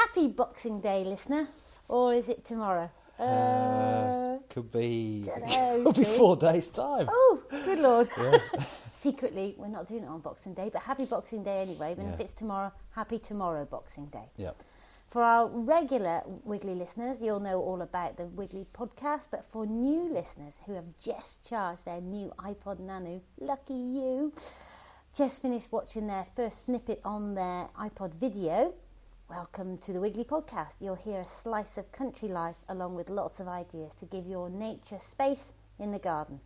Happy Boxing Day, listener. Or is it tomorrow? Could be. Dunno, Could be see? 4 days' time. Oh, good Lord. Yeah. Secretly, we're not doing it on Boxing Day, but happy Boxing Day anyway. And if Yeah. it's tomorrow, happy tomorrow Boxing Day. Yep. For our regular Wiggly listeners, you'll know all about the Wiggly Podcast, but for new listeners who have just charged their new iPod Nano, lucky you, just finished watching their first snippet on their iPod video, welcome to the Wiggly Podcast. You'll hear a slice of country life along with lots of ideas to give your nature space in the garden.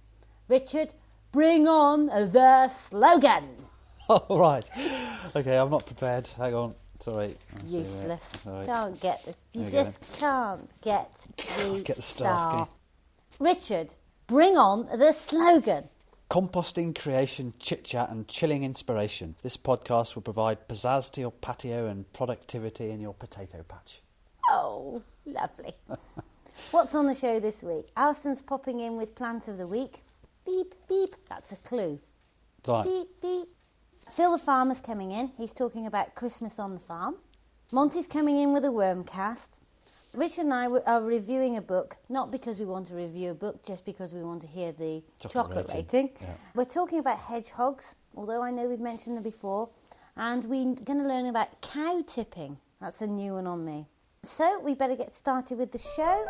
Richard, bring on the slogan. All right. Okay, I'm not prepared. Hang on. Sorry. Useless. Sorry. Can't get the. You There we just can't get the, Get the star. Richard, bring on the slogan. Composting, creation, chit-chat and chilling inspiration. This podcast will provide pizzazz to your patio and productivity in your potato patch. Oh, lovely. What's on the show this week? Alison's popping in with plant of the week. Beep, beep. That's a clue. Right. Beep, beep. Phil the farmer's coming in. He's talking about Christmas on the farm. Monty's coming in with a worm cast. Richard and I are reviewing a book, not because we want to review a book, just because we want to hear the chocolate rating. Yeah. We're talking about hedgehogs, although I know we've mentioned them before. And we're going to learn about cow tipping. That's a new one on me. So we better get started with the show.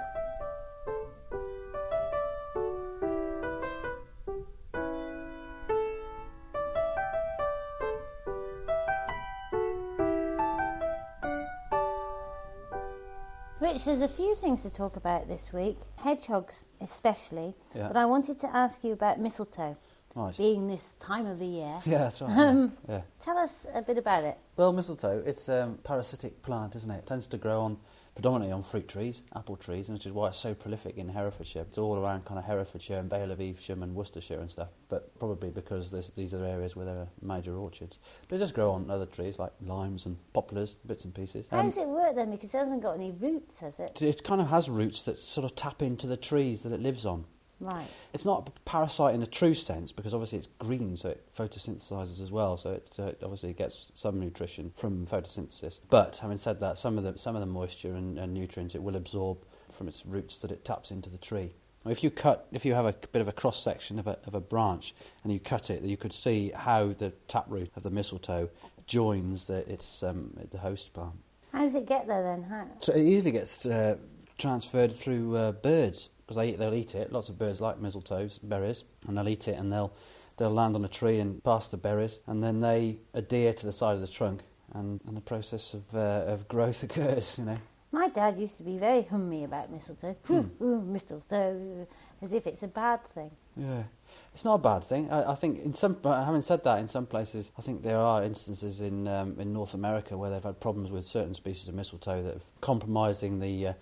Rich, there's a few things to talk about this week, hedgehogs especially, Yeah. but I wanted to ask you about mistletoe, Right. being this time of the year. Yeah, that's right. Yeah. Tell us a bit about it. Well, mistletoe, it's a parasitic plant, isn't it? It tends to grow on predominantly on fruit trees, apple trees, and which is why it's so prolific in Herefordshire. It's all around kind of Herefordshire and Vale of Evesham and Worcestershire and stuff, but probably because these are areas where there are major orchards. But it does grow on other trees like limes and poplars, bits and pieces. How does it work then? Because it hasn't got any roots, has it? It kind of has roots that sort of tap into the trees that it lives on. Right. It's not a parasite in a true sense because obviously it's green, so it photosynthesises as well. So it obviously gets some nutrition from photosynthesis. But having said that, some of the moisture and nutrients it will absorb from its roots that it taps into the tree. If you have a bit of a cross section of a branch and you cut it, you could see how the taproot of the mistletoe joins the host plant. How does it get there then? How? So it usually gets transferred through birds. Because they'll eat it. Lots of birds like mistletoes, berries, and they'll eat it and they'll land on a tree and pass the berries, and then they adhere to the side of the trunk, and the process of growth occurs, you know. My dad used to be very hummy about mistletoe. Ooh, mistletoe, as if it's a bad thing. Yeah, it's not a bad thing. I think having said that, in some places, I think there are instances in North America where they've had problems with certain species of mistletoe that have compromising the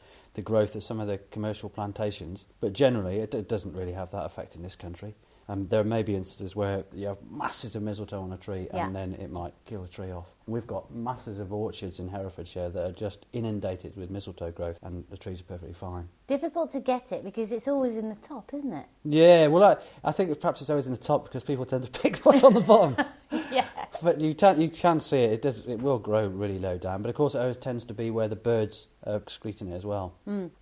growth of some of the commercial plantations. But generally, it doesn't really have that effect in this country. There may be instances where you have masses of mistletoe on a tree and then it might kill the tree off. We've got masses of orchards in Herefordshire that are just inundated with mistletoe growth and the trees are perfectly fine. Difficult to get it because it's always in the top, isn't it? Yeah, well, I think perhaps it's always in the top because people tend to pick what's on the bottom. Yeah. But you can see it. It will grow really low down. But of course, it always tends to be where the birds are excreting it as well.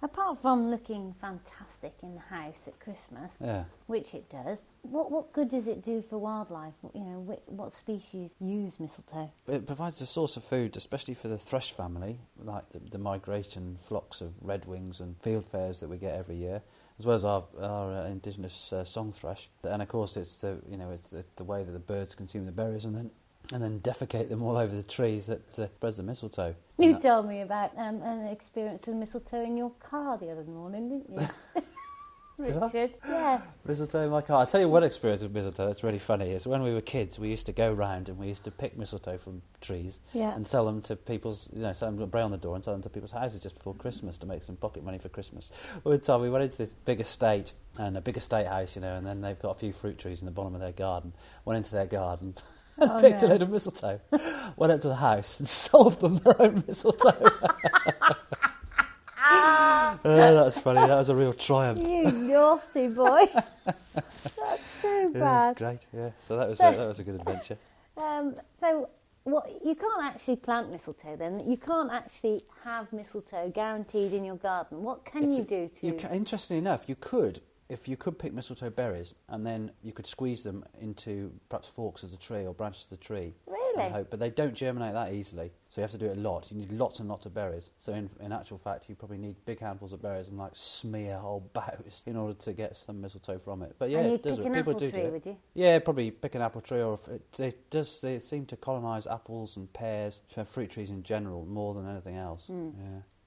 Apart from looking fantastic in the house at Christmas, which it does, what good does it do for wildlife? You know, what species use mistletoe? It provides a source of food, especially for the thrush family, like the migration flocks of redwings and fieldfares that we get every year, as well as our indigenous song thrush. And of course, it's the way that the birds consume the berries and then defecate them all over the trees that spreads the mistletoe. You told me about an experience with mistletoe in your car the other morning, didn't you? Richard, yes. Mistletoe in my car. I'll tell you one experience with mistletoe that's really funny. Is when we were kids, we used to go round and we used to pick mistletoe from trees and sell them to people's, sell them bray on the door and sell them to people's houses just before Christmas to make some pocket money for Christmas. One time we went into this big estate, and a big estate house, and then they've got a few fruit trees in the bottom of their garden. Went into their garden and picked a load of mistletoe. Went up to the house and sold them their own mistletoe. That's funny. That was a real triumph. You naughty boy. That's so bad. That's great. Yeah. So that was a good adventure. So what, you can't actually plant mistletoe then? You can't actually have mistletoe guaranteed in your garden. What can you do to... Interestingly enough, you could, if you could pick mistletoe berries and then you could squeeze them into perhaps forks of the tree or branches of the tree. Really? But they don't germinate that easily, so you have to do it a lot. You need lots and lots of berries. So in actual fact, you probably need big handfuls of berries and like smear whole boughs in order to get some mistletoe from it. But yeah, and you'd it does pick an people apple do tree, it. would you? Yeah, probably pick an apple tree, or they seem to colonise apples and pears, fruit trees in general, more than anything else. Yeah.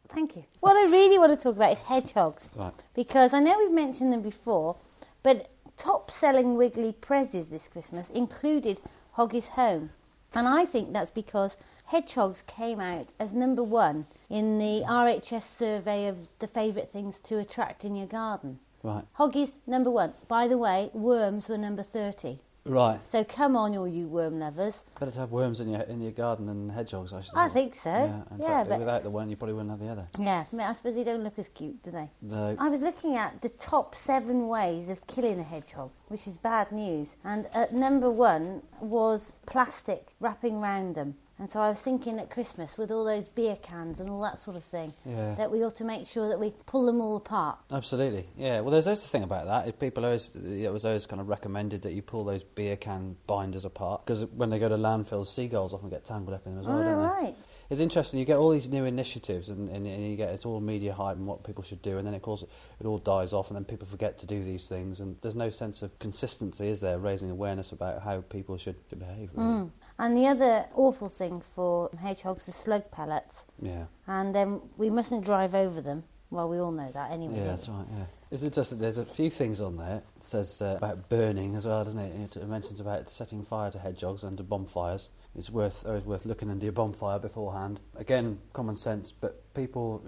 Thank you. What I really want to talk about is hedgehogs. Right. Because I know we've mentioned them before, but top-selling Wiggly prezzies this Christmas included Hoggy's Home. And I think that's because hedgehogs came out as number 1 in the RHS survey of the favourite things to attract in your garden. Right. Hoggy's number 1. By the way, worms were number 30. Right. So come on, all you worm lovers. Better to have worms in your garden than hedgehogs, I should I think so. Yeah, in fact, but without the one, you probably wouldn't have the other. yeah, I mean, I suppose they don't look as cute, do they? No. I was looking at the top 7 ways of killing a hedgehog, which is bad news. And at number 1 was plastic wrapping round them. And so I was thinking at Christmas, with all those beer cans and all that sort of thing, that we ought to make sure that we pull them all apart. Absolutely, yeah. Well, there's always the thing about that. It was always kind of recommended that you pull those beer can binders apart, because when they go to landfills, seagulls often get tangled up in them as well, don't they? Right. It's interesting. You get all these new initiatives, and you get it's all media hype and what people should do, and then of course it all dies off, and then people forget to do these things, and there's no sense of consistency, is there? Raising awareness about how people should behave. Really. And the other awful thing for hedgehogs is slug pellets. Yeah. And then we mustn't drive over them. Well, we all know that anyway. Yeah, that's right, yeah. It's interesting, there's a few things on there. It says about burning as well, doesn't it? It mentions about setting fire to hedgehogs under bonfires. It's always worth looking into your bonfire beforehand. Again, common sense, but people,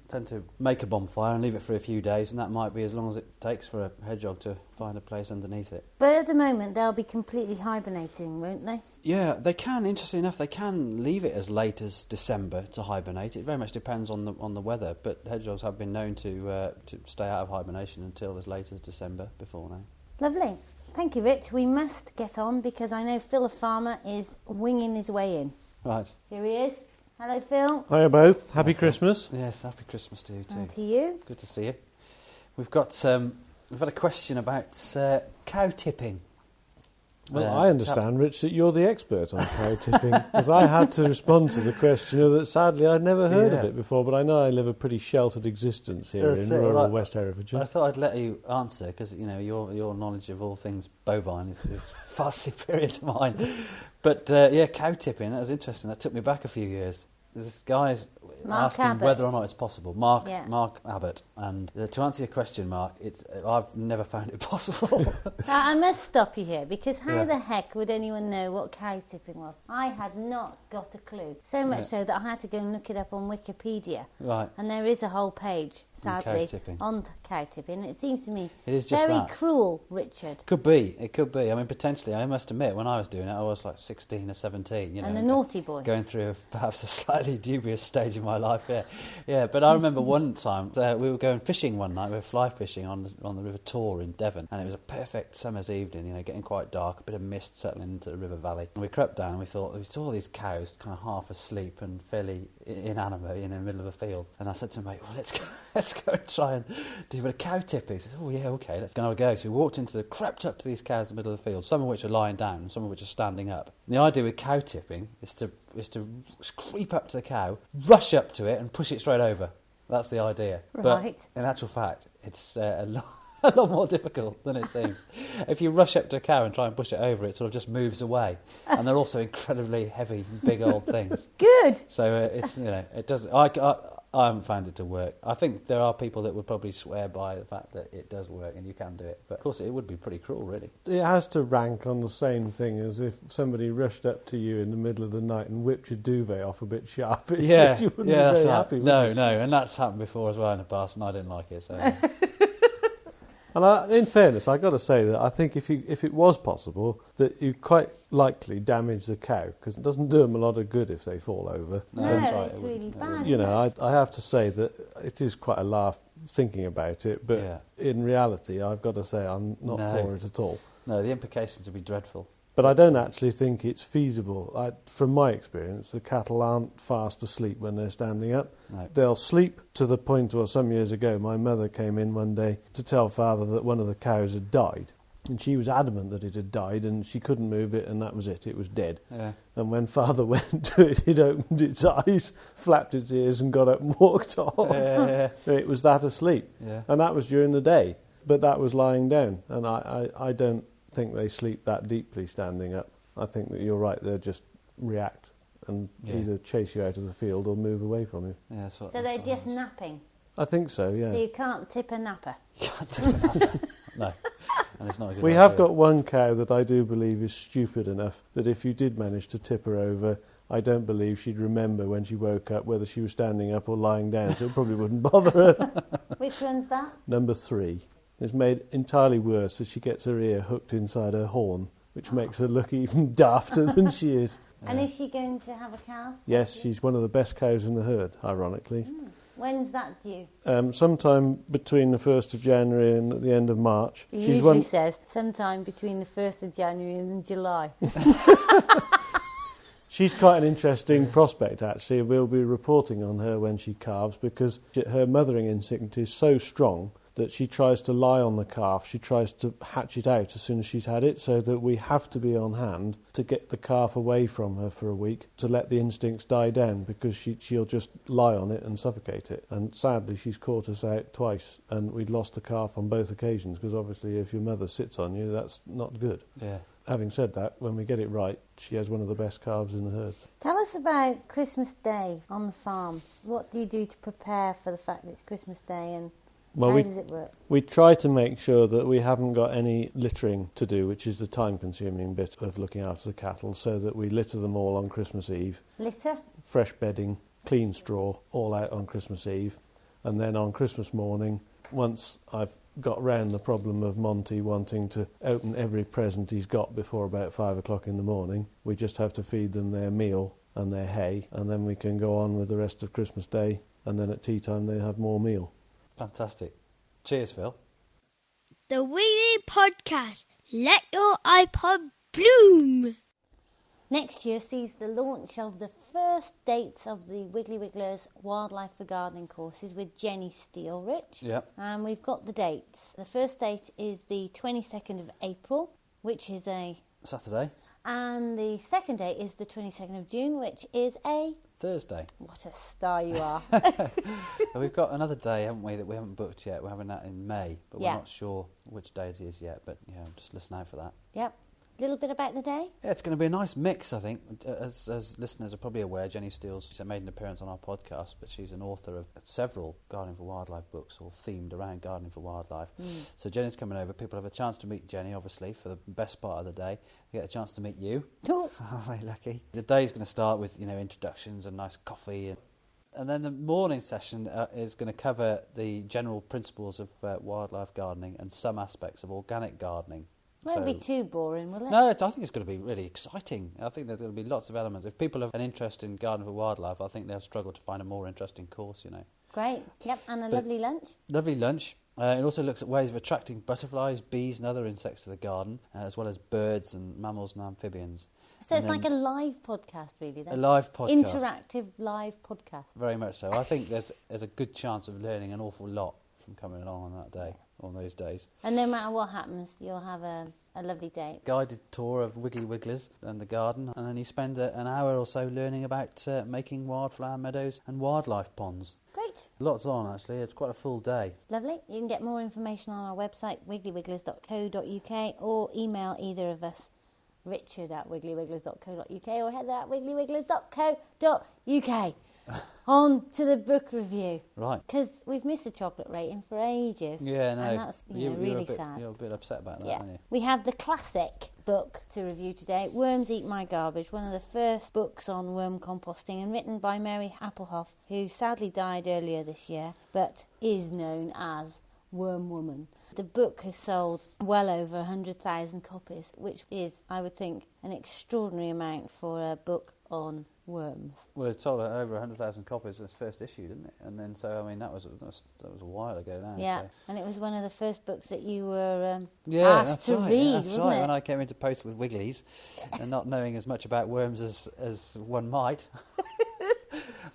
tend to make a bonfire and leave it for a few days, and that might be as long as it takes for a hedgehog to find a place underneath it. But at the moment, they'll be completely hibernating, won't they? Yeah, they can. Interestingly enough, they can leave it as late as December to hibernate. It very much depends on the weather, but hedgehogs have been known to stay out of hibernation until as late as December before now. Lovely. Thank you, Rich. We must get on because I know Phil, a farmer, is winging his way in. Right. Here he is. Hello, Phil. Hiya both. Happy Christmas. Yes, happy Christmas to you too. And to you. Good to see you. We've had a question about cow tipping. Well, I understand, Rich, that you're the expert on cow tipping, because I had to respond to the questioner that sadly I'd never heard of it before, but I know I live a pretty sheltered existence here in rural West Herefordshire. I thought I'd let you answer, because your knowledge of all things bovine is far superior to mine. But cow tipping, that was interesting. That took me back a few years. This guy's Mark asking Abbott. whether or not it's possible. Mark Abbott. And to answer your question, Mark, I've never found it possible. Now, I must stop you here because how the heck would anyone know what cow tipping was? I had not got a clue. So much so that I had to go and look it up on Wikipedia. Right. And there is a whole page, sadly, on cow tipping. It seems to me it is just very cruel, Richard. It could be. I mean, potentially, I must admit, when I was doing it, I was like 16 or 17. And a naughty boy. Going through perhaps a slightly dubious stage in my life, yeah. But I remember one time, we were going fishing one night. We were fly fishing on the River Tor in Devon, and it was a perfect summer's evening, getting quite dark, a bit of mist settling into the river valley. And we crept down and we saw these cows kind of half asleep and fairly inanimate in the middle of a field. And I said to mate, well, let's go and try and do a bit of cow tipping. He said, oh yeah, okay, let's go have a go. So we crept up to these cows in the middle of the field, some of which are lying down and some of which are standing up. And the idea with cow tipping is to creep up to the cow, rush up to it and push it straight over. That's the idea. Right. But in actual fact, it's a lot more difficult than it seems. If you rush up to a cow and try and push it over, it sort of just moves away. And they're also incredibly heavy, big old things. Good. So it does. I haven't found it to work. I think there are people that would probably swear by the fact that it does work and you can do it. But of course, it would be pretty cruel, really. It has to rank on the same thing as if somebody rushed up to you in the middle of the night and whipped your duvet off a bit sharpish. Yeah, you wouldn't be very happy. No, and that's happened before as well in the past, and I didn't like it. So. And in fairness, I've got to say that I think if it was possible, that you quite likely damage the cow, because it doesn't do them a lot of good if they fall over. No, that's right. it's really bad. I have to say that it is quite a laugh thinking about it, but in reality, I've got to say I'm not for it at all. No, the implications would be dreadful. But I don't actually think it's feasible. From my experience, the cattle aren't fast asleep when they're standing up. No. They'll sleep to the point where some years ago my mother came in one day to tell Father that one of the cows had died. And she was adamant that it had died and she couldn't move it and that was it. It was dead. Yeah. And when Father went to it opened its eyes, flapped its ears and got up and walked off. It was that asleep. Yeah. And that was during the day. But that was lying down. And I don't think they sleep that deeply standing up. I think that you're right, they'll just react and either chase you out of the field or move away from you. Yeah, so they're just napping? I think so, yeah. So you can't tip a napper? You can't tip a napper. No. And it's not a good We idea. have got one cow that I do believe is stupid enough that if you did manage to tip her over, I don't believe she'd remember when she woke up whether she was standing up or lying down, so it probably wouldn't bother her. Which one's that? Number 3. It's made entirely worse as she gets her ear hooked inside her horn, which makes her look even dafter than she is. And is she going to have a calf? Yes, she's one of the best cows in the herd, ironically. When's that due? Sometime between the 1st of January and the end of March. He usually says sometime between the 1st of January and July. She's quite an interesting prospect, actually. We'll be reporting on her when she calves because her mothering instinct is so strong that she tries to lie on the calf. She tries to hatch it out as soon as she's had it, so that we have to be on hand to get the calf away from her for a week to let the instincts die down, because she'll just lie on it and suffocate it. And sadly, she's caught us out twice, and we'd lost the calf on both occasions, because obviously if your mother sits on you, that's not good. Yeah. Having said that, when we get it right, she has one of the best calves in the herd. Tell us about Christmas Day on the farm. What do you do to prepare for the fact that it's Christmas Day, and how does it work? We try to make sure that we haven't got any littering to do, which is the time-consuming bit of looking after the cattle, so that we litter them all on Christmas Eve. Litter? Fresh bedding, clean straw, all out on Christmas Eve. And then on Christmas morning, once I've got round the problem of Monty wanting to open every present he's got before about 5 o'clock in the morning, we just have to feed them their meal and their hay, and then we can go on with the rest of Christmas Day, and then at tea time they have more meal. Fantastic. Cheers, Phil. The Wiggly Podcast. Let your iPod bloom. Next year sees the launch of the first dates of the Wiggly Wigglers Wildlife for Gardening courses with Jenny Steele-Rich. Yep. And we've got the dates. The first date is the 22nd of April, which is a Saturday. And the second date is the 22nd of June, which is a Thursday. What a star you are. We've got another day, haven't we, that we haven't booked yet. We're having that in May, but we're Yeah. not sure which day it is yet. But yeah, just listen out for that. Yep. A little bit about the day. Yeah, it's going to be a nice mix, I think. As listeners are probably aware, Jenny Steele's she's made an appearance on our podcast, but she's an author of several Gardening for Wildlife books, all themed around gardening for wildlife. So Jenny's coming over. People have a chance to meet Jenny, obviously, for the best part of the day. They get a chance to meet you. Oh. Very lucky. The day's going to start with, introductions and nice coffee. And then the morning session is going to cover the general principles of wildlife gardening and some aspects of organic gardening. Won't be too boring, will it? No, I think it's going to be really exciting. I think there's going to be lots of elements. If people have an interest in gardening for wildlife, I think they'll struggle to find a more interesting course, Great. Yep, and a lovely lunch. Lovely lunch. It also looks at ways of attracting butterflies, bees and other insects to the garden, as well as birds and mammals and amphibians. So it's like a live podcast, really, then? A live podcast. Interactive live podcast. Very much so. I think there's a good chance of learning an awful lot from coming along on that day, on those days. And no matter what happens, you'll have a lovely day. Guided tour of Wiggly Wigglers and the garden, and then you spend an hour or so learning about making wildflower meadows and wildlife ponds. Great. Lots on, actually. It's quite a full day. Lovely. You can get more information on our website, wigglywigglers.co.uk, or email either of us, richard@wigglywigglers.co.uk or Heather at wigglywigglers.co.uk. On to the book review. Right. Because we've missed the chocolate rating for ages. Yeah, no. And that's really sad. You're a bit upset about that, Yeah. aren't you? We have the classic book to review today, Worms Eat My Garbage, one of the first books on worm composting, and written by Mary Applehoff, who sadly died earlier this year, but is known as Worm Woman. The book has sold well over 100,000 copies, which is, I would think, an extraordinary amount for a book on worms. Well, it sold over 100,000 copies in its first issue, didn't it? And then, so I mean, that was a while ago now. Yeah, so. and it was one of the first books that you were that's asked to right. read, That's wasn't right. it? When I came into post with Wigglies, and not knowing as much about worms as one might,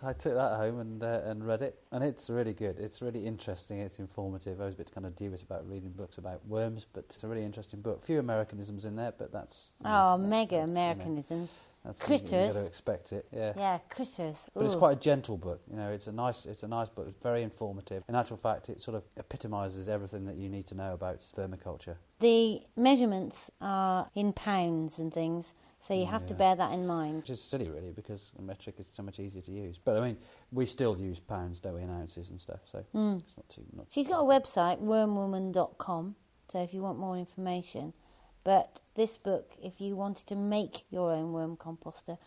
I took that home and read it, and it's really good. It's really interesting. It's informative. I was a bit kind of dubious about reading books about worms, but it's a really interesting book. A few Americanisms in there, but that's mega Americanisms. That's Critters. You've got to expect it. Yeah, critters. But it's quite a gentle book. It's a nice book. It's very informative. In actual fact, it sort of epitomises everything that you need to know about vermiculture. The measurements are in pounds and things, so you have to bear that in mind. Which is silly, really, because metric is so much easier to use. But I mean, we still use pounds, don't we, and ounces and stuff. So it's not too much. She's got a website, wormwoman.com, so if you want more information. But this book, if you wanted to make your own worm composter,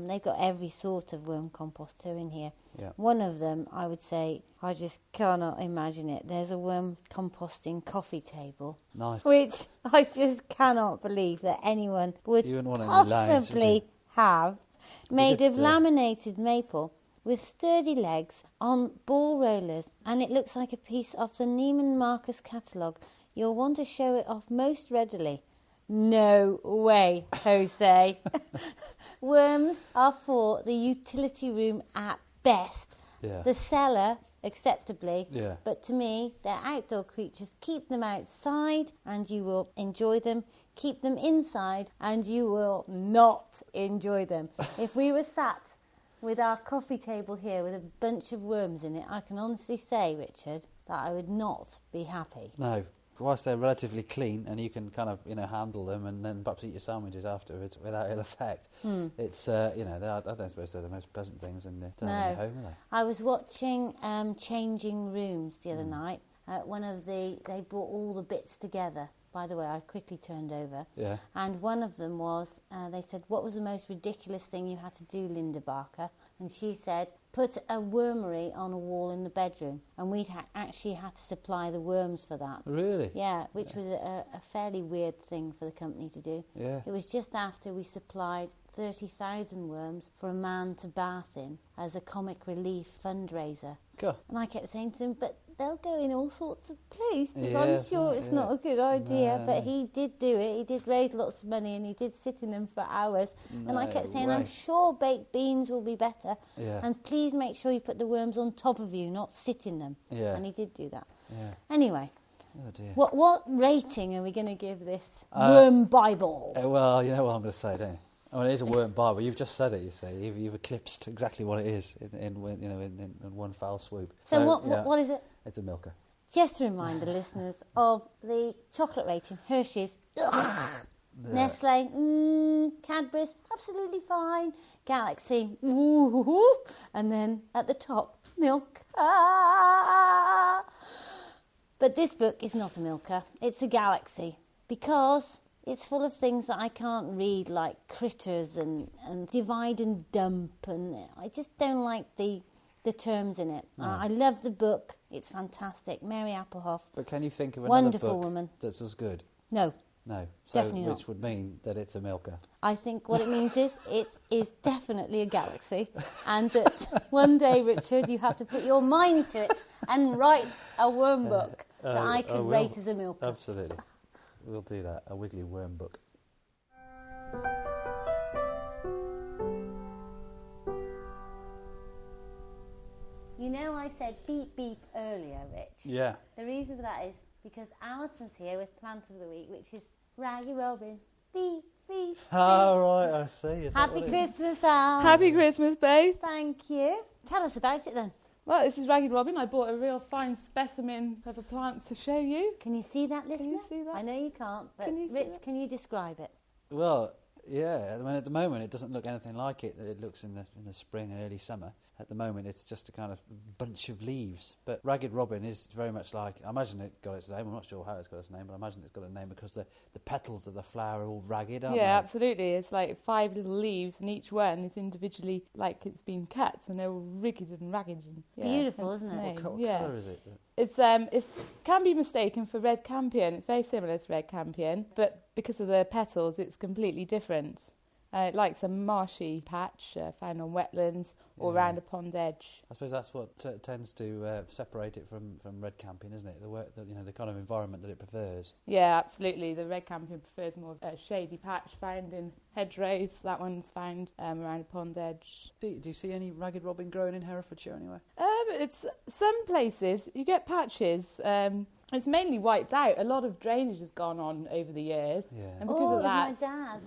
they've got every sort of worm composter in here. Yeah. One of them, I would say, I just cannot imagine it. There's a worm composting coffee table. Nice. Which I just cannot believe that anyone would You wouldn't want any lounge, would you? possibly have. Made could, of laminated maple with sturdy legs on ball rollers, and it looks like a piece of the Neiman Marcus catalogue. You'll want to show it off most readily. No way, Jose. Worms are for the utility room at best. Yeah. The cellar, acceptably. Yeah. But to me, they're outdoor creatures. Keep them outside and you will enjoy them. Keep them inside and you will not enjoy them. If we were sat with our coffee table here with a bunch of worms in it, I can honestly say, Richard, that I would not be happy. No. Whilst they're relatively clean and you can kind of, handle them and then perhaps eat your sandwiches afterwards without ill effect, it's, I don't suppose they're the most pleasant things in the home, are they? I was watching Changing Rooms the other night. They brought all the bits together. By the way, I quickly turned over. Yeah. And one of them was, they said, what was the most ridiculous thing you had to do, Linda Barker? And she said, put a wormery on a wall in the bedroom. And we actually had to supply the worms for that. Really? Yeah, which was a fairly weird thing for the company to do. Yeah. It was just after we supplied 30,000 worms for a man to bath in as a comic relief fundraiser. Cool. And I kept saying to him, but they'll go in all sorts of places. Yeah, I'm sure it's not a good idea. No, but he did do it. He did raise lots of money and he did sit in them for hours. And I kept saying, I'm sure baked beans will be better. Yeah. And please make sure you put the worms on top of you, not sit in them. Yeah. And he did do that. Yeah. Anyway. Oh dear. What rating are we going to give this worm Bible? Well, you know what I'm going to say, don't you? I mean, it is a worm Bible. You've just said it. You say you've eclipsed exactly what it is in one foul swoop. So what is it? It's a milker. Just to remind the listeners of the chocolate rating: Hershey's, Nestle, Cadbury's, absolutely fine. Galaxy, and then at the top, milk. But this book is not a milker. It's a Galaxy because it's full of things that I can't read, like critters and divide and dump, and I just don't like the terms in it. No. I love the book. It's fantastic. Mary Applehoff. But can you think of another Wonderful book woman. that's as good? No. No. So, Definitely not. Which would mean that it's a milker. I think what it means is it is definitely a Galaxy, and that one day, Richard, you have to put your mind to it and write a worm book that I could rate as a milker. Absolutely. We'll do that. A Wiggly worm book. You know, I said beep beep earlier, Rich. Yeah. The reason for that is because Alison's here with Plant of the Week, which is Raggy Robin. Beep beep. Oh, right, I see. Is that Happy what it is? Christmas, Al. Happy Christmas, babe. Thank you. Tell us about it then. Well, this is Ragged Robin. I bought a real fine specimen of a plant to show you. Can you see that, listener? Can you see that? I know you can't, but Can you see Rich, that? can you describe it? Well, yeah. I mean, at the moment, it doesn't look anything like it. It looks in the spring and early summer. At the moment, it's just a kind of bunch of leaves. But Ragged Robin is very much like, I imagine it got its name. I'm not sure how it's got its name, but I imagine it's got a name because the petals of the flower are all ragged, aren't they? Yeah, absolutely. It's like 5 little leaves, and each one is individually like it's been cut, and they're all rigged and ragged. And, Beautiful, hence isn't the it? name. What Yeah. colour is it? It's can be mistaken for red campion. It's very similar to red campion, but because of the petals, it's completely different. It likes a marshy patch found on wetlands or around a pond edge. I suppose that's what tends to separate it from red campion, isn't it? The kind of environment that it prefers. Yeah, absolutely. The red campion prefers more of a shady patch found in hedgerows. That one's found around a pond edge. Do you see any ragged robin growing in Herefordshire anywhere? It's some places you get patches. It's mainly wiped out. A lot of drainage has gone on over the years, and because of that, my dad.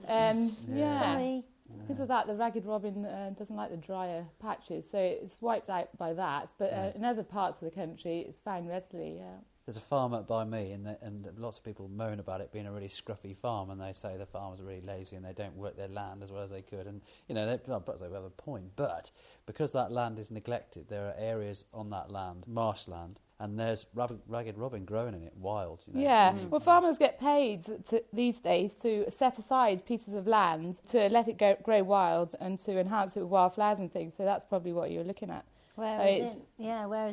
Sorry. Because of that, the ragged robin doesn't like the drier patches, so it's wiped out by that. But in other parts of the country, it's found readily. Yeah. There's a farm up by me, and lots of people moan about it being a really scruffy farm, and they say the farmers are really lazy and they don't work their land as well as they could. And perhaps they have a point, but because that land is neglected, there are areas on that land, marshland, and there's ragged robin growing in it, wild. Yeah, well, farmers get paid these days to set aside pieces of land to let it grow wild and to enhance it with wildflowers and things. So that's probably what you're looking at. Whereas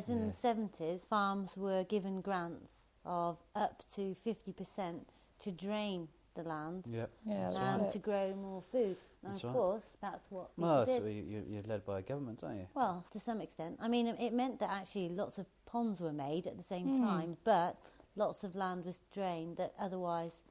in the 70s, farms were given grants of up to 50% to drain the land and to grow more food. And of course, that's what people did. So you're led by a government, aren't you? Well, to some extent. I mean, it meant that actually lots of ponds were made at the same time, but lots of land was drained that otherwise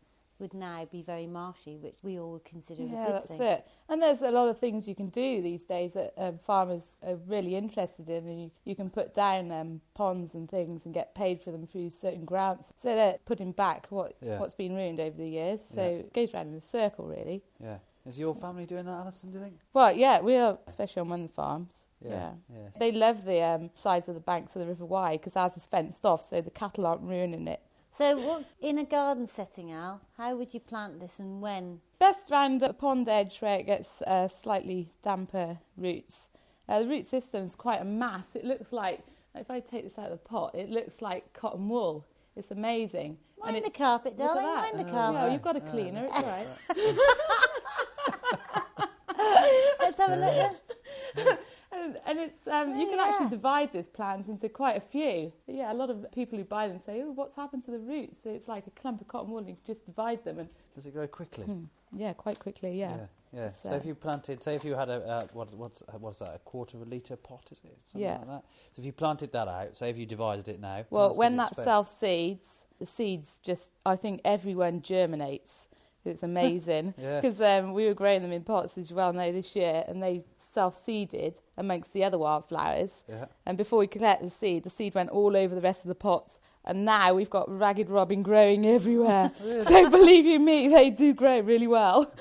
would now be very marshy, which we all would consider a good thing. Yeah, that's it. And there's a lot of things you can do these days that farmers are really interested in. And you can put down ponds and things and get paid for them through certain grants. So they're putting back what's been ruined over the years. So it goes round in a circle, really. Yeah. Is your family doing that, Alison, do you think? Well, yeah, we are, especially on one of the farms. Yeah. They love the sides of the banks of the River Wye because ours is fenced off, so the cattle aren't ruining it. So in a garden setting, Al, how would you plant this and when? Best round a pond edge where it gets slightly damper roots. The root system's quite a mass. It looks like, if I take this out of the pot, it looks like cotton wool. It's amazing. Mind the carpet, darling, mind the carpet. Oh, you've got a cleaner, it's all right. Let's have a look then. And it's you can actually divide this plant into quite a few. Yeah, a lot of people who buy them say, "Oh, what's happened to the roots?" So it's like a clump of cotton wool, and you can just divide them. And does it grow quickly? Yeah, quite quickly. Yeah. So if you planted, say, if you had what's that? A quarter of a litre pot, is it? Something like that. So if you planted that out, say if you divided it now. Well, when that self-seeds, the seeds I think everyone germinates. It's amazing because we were growing them in pots, as you well know, this year, and they self-seeded amongst the other wildflowers. Yeah. And before we collected the seed went all over the rest of the pots. And now we've got ragged robin growing everywhere. Really? So believe you me, they do grow really well.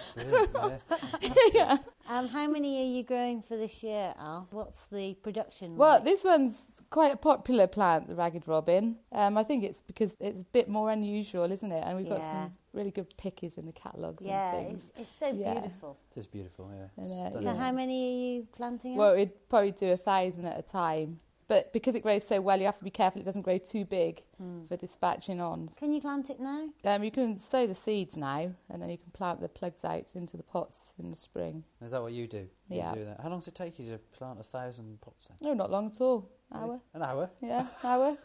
Yeah. How many are you growing for this year, Al? What's the production? Well, this one's quite a popular plant, the ragged robin. I think it's because it's a bit more unusual, isn't it? And we've got some really good pickies in the catalogues and things. It's so beautiful. It is beautiful, yeah. So how many are you planting? Well, we'd probably do 1,000 at a time. But because it grows so well, you have to be careful it doesn't grow too big for dispatching on. Can you plant it now? You can sow the seeds now, and then you can plant the plugs out into the pots in the spring. Is that what you do? Yeah. You do that. How long does it take you to plant 1,000 pots then? No, not long at all. Hour. An hour? Yeah, hour.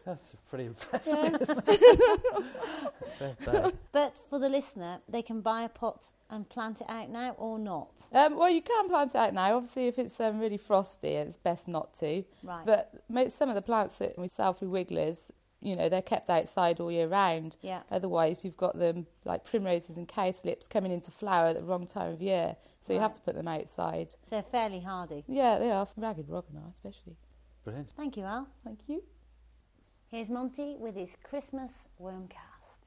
That's pretty impressive, isn't it? But for the listener, they can buy a pot and plant it out now or not? Well, you can plant it out now. Obviously, if it's really frosty, it's best not to. Right. But some of the plants that we sell through Wigglers, they're kept outside all year round. Yeah. Otherwise, you've got them like primroses and cowslips coming into flower at the wrong time of year. So you have to put them outside. So fairly hardy. Yeah, they are. Ragged robin are, especially. Brilliant. Thank you, Al. Thank you. Here's Monty with his Christmas Wormcast.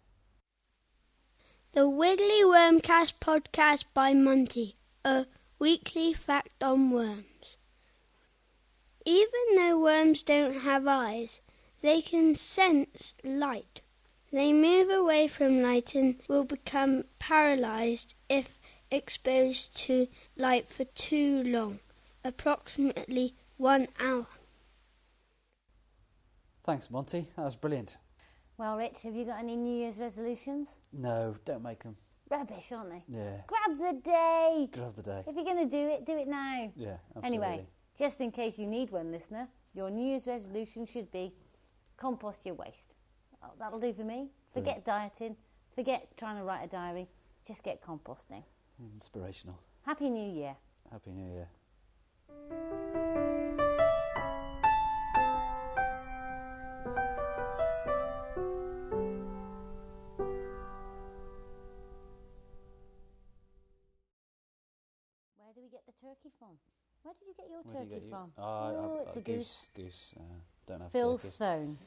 The Wiggly Wormcast podcast by Monty, a weekly fact on worms. Even though worms don't have eyes, they can sense light. They move away from light and will become paralysed if exposed to light for too long, approximately 1 hour. Thanks, Monty. That was brilliant. Well, Rich, have you got any New Year's resolutions? No, don't make them. Rubbish, aren't they? Yeah. Grab the day. Grab the day. If you're going to do it now. Yeah, absolutely. Anyway, just in case you need one, listener, your New Year's resolution should be compost your waste. Oh, that'll do for me. Forget dieting. Forget trying to write a diary. Just get composting. Inspirational. Happy New Year. Happy New Year. Where do we get the turkey from? Where did you get your Where do you turkey get from? It's a goose. Goose. Don't have Phil's turkeys. phone.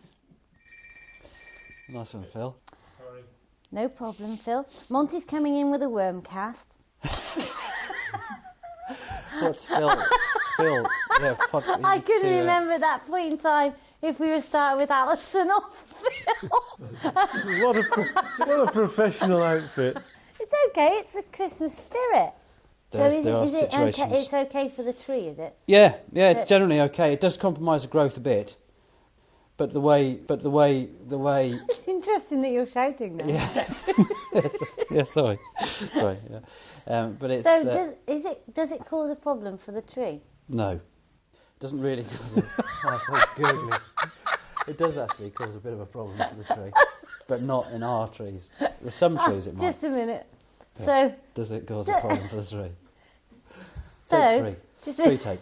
Nice one, Phil. Sorry. No problem, Phil. Monty's coming in with a worm cast. What's Phil? Phil. Yeah, I couldn't remember at that point in time if we were starting with Alison or Phil. What a professional outfit. It's okay. It's the Christmas spirit. So is it okay? Situations. It's okay for the tree, is it? Yeah, it's generally okay. It does compromise the growth a bit, but the way. It's interesting that you're shouting now. Yeah, sorry. Yeah, but it's. So does it cause a problem for the tree? No, it doesn't really cause it. That's so googly. It does actually cause a bit of a problem for the tree, but not in our trees. With some trees it might. Just a minute. Yeah. So does it cause a problem for the tree? So Three take.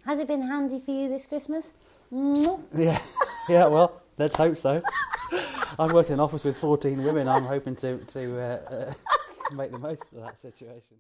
Has it been handy for you this Christmas? Yeah. Well, let's hope so. I'm working in an office with 14 women. I'm hoping to make the most of that situation.